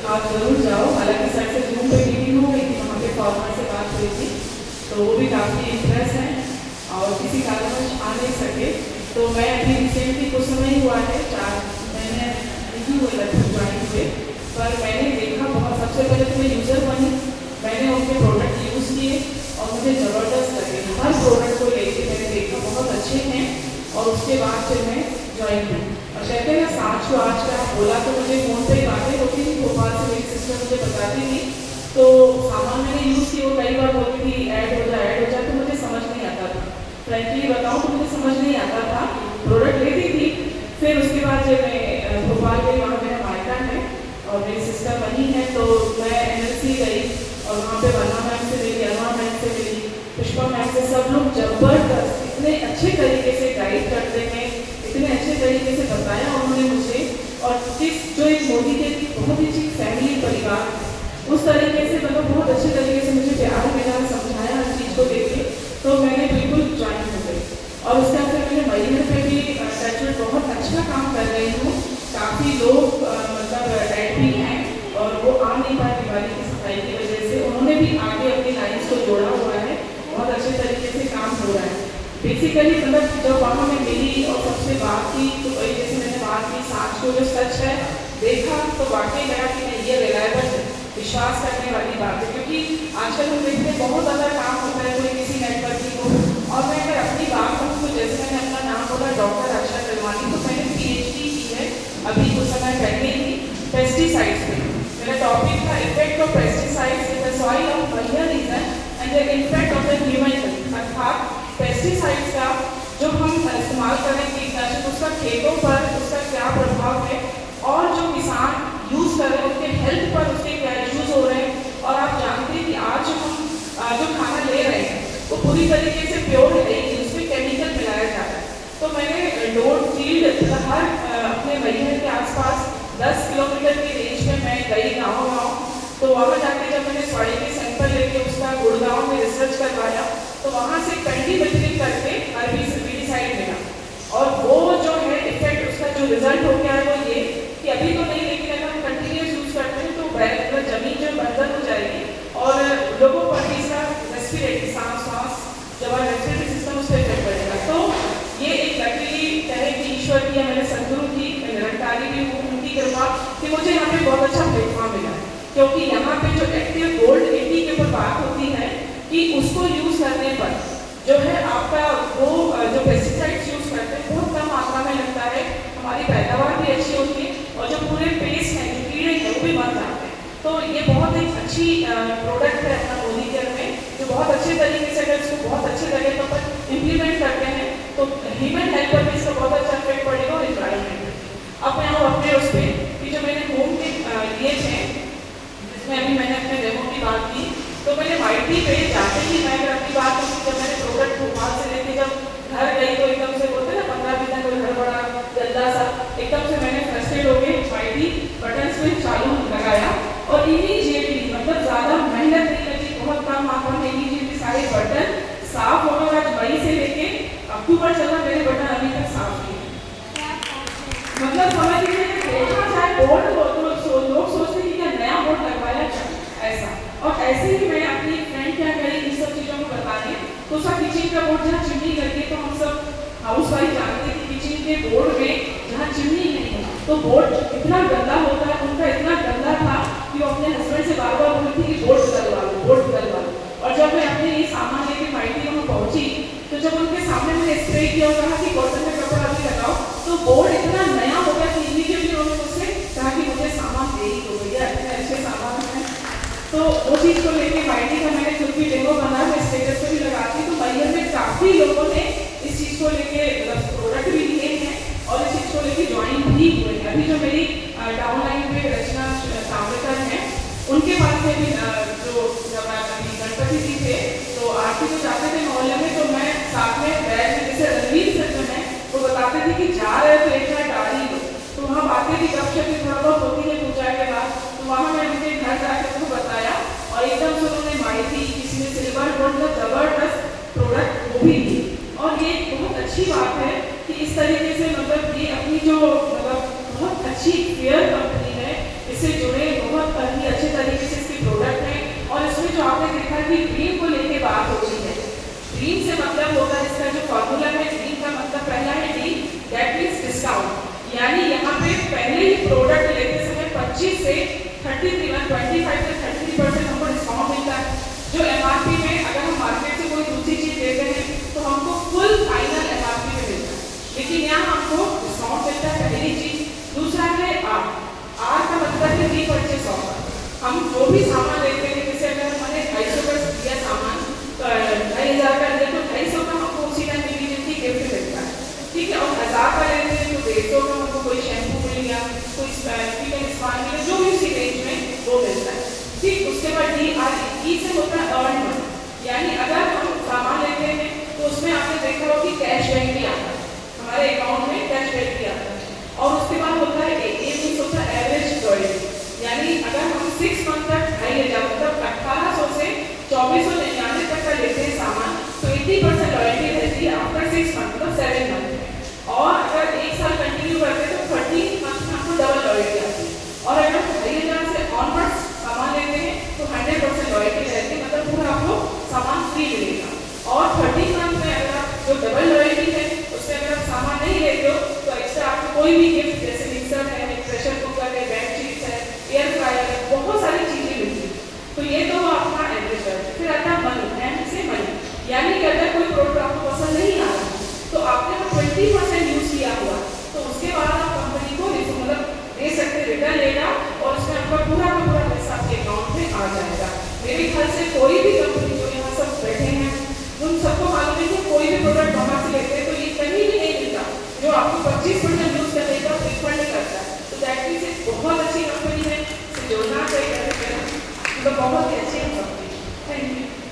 आप ज़रूर जाओ। हालांकि सर से जूम पे मीटिंग हो गई थी, वहाँ पे फॉर्मर से बात हुई थी, तो वो भी काफ़ी इंप्रेस हैं और किसी कारणवश आ नहीं सके। तो मैं अभी रिसेंटली कुछ समय ही हुआ है, 4 महीने नहीं हुए लगभग ज्वाइन हुए, पर मैंने देखा बहुत, सबसे पहले तो मैं यूज़र बनी, मैंने उनके प्रोडक्ट यूज़ किए और मुझे ज़बरदस्त लगे। हर प्रोडक्ट को लेके मैंने देखा बहुत अच्छे हैं और उसके बाद फिर मैं ज्वाइन हुई। और कहते हैं ना, साँच को आज का बोला तो मुझे फ़ोन पे बातें होती थी, भोपाल से मेरी सिस्टर मुझे बताती थी, तो सामान मैंने यूज़ किया, वो कई बार बोलती थी ऐड हो जाए, तो मुझे समझ नहीं आता था। फ्रेंकली बताऊँ तो मुझे समझ नहीं आता था, प्रोडक्ट लेती थी। फिर उसके बाद जब मैं भोपाल गई, वहाँ मेरा मायका है और मेरी सिस्टर वहीं है, तो मैं NLC गई और वहाँ पे वन्ना मैम से मिली, अरमा मैम से मिली, पुष्पा मैम से। सब लोग जबरदस्त, इतने अच्छे तरीके से गाइड करते हैं, इतने अच्छे तरीके से बताया उन्होंने मुझे। और जिस जो एक मोदी के बहुत ही अच्छी फैमिली परिवार, उस तरीके से मतलब बहुत अच्छे तरीके से मुझे प्यार मिला, समझाया हर चीज़ को देखे, तो मैंने बिल्कुल ज्वाइन हो गई। और उसके बाद मैंने महीने पे भी टचवुड बहुत अच्छा काम कर रही हूँ। काफ़ी लोग मतलब ऐड भी हैं और वो आ नहीं पाए दिवाली की सफाई की वजह से, उन्होंने भी आगे अपनी लाइन्स को जोड़ा हुआ है, बहुत अच्छे तरीके से काम हो रहा है। बेसिकली मतलब जब वहाँ मैं मिली और सबसे बात की, तो जैसे मैंने बात की, साँच को जो सच है देखा, तो वाकई लगा कि नहीं, ये रिलायबल है, विश्वास करने वाली बात है। क्योंकि आजकल हम देखते हैं बहुत ज़्यादा काम होता है कोई किसी नेटवर्किंग को। और मैं अगर अपनी बात करूँ तो जैसे मैंने अपना नाम बोला डॉक्टर अक्षय करवानी, तो मैंने PhD की है अभी कुछ समय पहले ही पेस्टिसाइड्स में। मेरा टॉपिक था effect of pesticides in the soil of महीना region and the effect of the human health. अर्थात पेस्टिसाइड्स का जो हम इस्तेमाल करें कीटनाशक, उसका खेतों पर उसका क्या प्रभाव है, और जो किसान यूज़ कर रहे हैं उनके हेल्थ पर उसके क्या इश्यूज हो रहे हैं। और आप जानते हैं कि आज हम जो खाना ले रहे हैं वो पूरी तरीके से प्योर है नहीं, उसमें केमिकल मिलाया जा रहा है। तो मैंने लोड फील्ड हर अपने महीने के आसपास 10 किलोमीटर की रेंज में मैं गई गाँव, तो वहाँ जाके जब मैंने सॉइल के सैंपल लेके उसका गुड़गांव में रिसर्च करवाया, तो वहाँ से पेंडिमिथलिन करके हर्बिसाइड मिला। और वो जो है इफेक्ट, उसका जो रिजल्ट हो गया है वो ये कि अभी तो नहीं, लेकिन अगर हम कंटिन्यूस यूज़ करते हैं तो जमीन जो बंजर हो जाएगी और लोगों पर भी इसका रेस्पिरेटरी सांस जब रेस्पिरेटरी सिस्टम उस पर इफेक्ट पड़ेगा। तो ये एक लकीली कहे कि ईश्वर की या मेरे सदगुरु की, मैं निरंकारी भी हूँ, उनकी कृपा कि मुझे यहाँ पे बहुत अच्छा प्लेटफॉर्म मिला है। क्योंकि यहाँ पे जो एक्टिव गोल्ड 80 के ऊपर बात होती है कि उसको यूज़ करने पर जो है आपका वो जो पेस्टिसाइड्स यूज़ करते हैं बहुत कम मात्रा में लगता है, हमारी पैदावार भी अच्छी होती है और जो पूरे पेस्ट हैं, जो कीड़े हैं, वो भी मर जाते हैं। तो ये बहुत एक अच्छी प्रोडक्ट है अपना मोदी केयर में, जो बहुत अच्छे तरीके से अगर इसको बहुत अच्छे तरीके पर इम्प्लीमेंट करते हैं तो ह्यूमन हेल्थ पर भी इसका बहुत अच्छा इफेक्ट पड़ेगा और इन्वायरमेंट में। अब मैं आऊँ अपने उस पर कि जो मैंने होम के लिए थे, जिसमें अभी मैंने अपने डेमो की बात की, तो मैंने YT पे जाते ही मैं अगर अपनी बात करूँ, जब मैंने प्रोडक्ट भोपाल से लेके जब घर गई तो एकदम से बोलते ना 15 दिन तक घर बड़ा गंदा सा, एकदम से मैंने फ्रस्ट्रेट हो गई, YT बटन स्विच चालू लगाया और इमीडिएटली, मतलब ज़्यादा मेहनत नहीं लगी, बहुत कम मात्रा में इमीडिएटली सारे बटन साफ हो गए। आज मई से लेके अक्टूबर चला, मेरे बटन अभी तक साफ नहीं है। मतलब समझ लीजिए देखा जाए बोर्ड तो लोग सोचते हैं कि क्या नया बोर्ड लगवाया क्या, ऐसा। और ऐसे ही मैं अपनी फ्रेंड क्या करी इन सब चीज़ों को बताने, तो उसका किचन का बोर्ड जहाँ चिमनी लगी, तो हम सब हाउस वाइफ जानते हैं कि किचन के बोर्ड में जहाँ चिमनी नहीं है तो बोर्ड इतना गंदा होता है, उनका इतना गंदा था कि वो अपने हस्बैंड से बार बार बोलती थी कि बोर्ड बदलवा लो, बोर्ड बदलवा लो। और जब मैं अपने ये सामान लेके YT वहाँ पहुँची, तो जब उनके सामने मैंने स्प्रे किया और कहा कि कॉटन का कपड़ा भी लगाओ, तो बोर्ड इतना नया हो गया कि इमीडिएटली उन्होंने मुझसे कहा कि मुझे सामान दे ही दो भैया, इतने अच्छे सामान हैं। तो वो चीज़ को लेके YT का मैंने खुद भी डेमो बना, मैं स्टेटस पे भी लगाती हूँ। तो मैयर में काफ़ी लोगों ने इस चीज़ को लेके प्रोडक्ट भी लिए हैं और इस चीज़ को लेके ज्वाइन भी हुए हैं। अभी जो मेरी डाउनलाइन पे रचना सावरकर हैं, उनके पास में भी जो जब अभी गणपति जी थे तो आरती को जाते थे मोहल्ले में, तो मैं साथ में बैठ में, जैसे रणवीर सर जो हैं वो बताते थे कि जा रहे तो एक बार डाली लो, तो वहाँ बातें भी गपशप भी थोड़ा बहुत होती है पूजा के बाद। तो वहाँ मैं उनके घर जाकर उनको बताया और एकदम से उन्होंने माइती इसमें सिल्वर गोल्ड का जबरदस्त प्रोडक्ट वो भी दी। और ये बहुत अच्छी बात है कि इस तरीके से मतलब ये अपनी जो मतलब बहुत अच्छी फेयर कंपनी है, इससे जुड़े बहुत कि ड्रीम को लेके बात हो रही है, ड्रीम से मतलब होता है, इसका जो फॉर्मूला है ड्रीम का मतलब पहला है डी, दैट मीन्स डिस्काउंट। यानी यहाँ पे पहले ही प्रोडक्ट लेते समय 25 से 25 से 33% हमको डिस्काउंट मिलता है। जो एमआरपी में अगर हम मार्केट से कोई दूसरी चीज लेते हैं तो हमको फुल फाइनल एमआरपी में मिलता है, लेकिन यहाँ हमको डिस्काउंट मिलता है, पहली चीज। दूसरा है आर, आर का मतलब है रीपरचेस ऑफर। हम जो भी सामान लेते हैं, जैसे अगर हमने 250 का दिया सामान, 2,500 का ले तो 250 का हमको उसी टाइम इमीडिएटली गिफ्ट मिलता है, ठीक है। और 1000 का लेते हैं तो 150 का हमको कोई शैम्पू मिल गया, कोई स्पान मिल गया, जो भी उसी रेंज में वो मिलता है, ठीक। उसके बाद डी आर ई से होता है अर्न मनी, यानी अगर हम सामान लेते हैं तो उसमें आपने देखा हो कि कैशबैक भी आता है, हमारे अकाउंट में कैशबैक भी आता है। और उसके बाद होता है ए मीन्स होता है एवरेज लॉयल्टी, यानी अगर हम 6 मंथ तक 2,500 मतलब 1800 से 2499 तक का लेते हैं सामान तो 80% लॉयल्टी रहती है आफ्टर 6 मंथ मतलब 7 मंथ में। और अगर 1 साल कंटिन्यू करते हैं तो 13 मंथ में आपको डबल लॉयल्टी आती है। और अगर 2,500 से ऑनवर्ड्स सामान लेते हैं तो 100% लॉयल्टी रहती है, मतलब पूरा आपको सामान फ्री मिलेगा। और 13 मंथ में अगर आप जो डबल लॉयल्टी है उससे अगर आप सामान नहीं लेते हो तो एक्स्ट्रा आपको कोई भी गिफ्ट जैसे मिक्सर है, प्रेशर कुकर है, बेडशीट है, एयर फ्रायर है, बहुत सारी चीजें मिलती है। तो ये तो आपका एवरेज है। फिर आता है मनी, एम से मनी, यानी कि अगर कोई प्रोडक्ट आपको पसंद नहीं आ रहा तो आपने 20% यूज किया हुआ तो उसके बाद आप कंपनी को मतलब दे सकते, रिटर्न लेगा और उसमें आपका पूरा का पूरा पैसा आपके अकाउंट में आ जाएगा। मेरे ख्याल से कोई भी कंपनी जो यहाँ सब बैठे हैं उन सबको मालूम है कि कोई भी प्रोडक्ट बाहर से लेते हैं तो ये कहीं भी नहीं मिलता जो आपको 25% यूज करने का रिफंड करता है। तो दैट मीन्स बहुत अच्छी कंपनी है, जोड़ना चाहिए, मतलब बहुत ही अच्छी कंपनी। Thank you.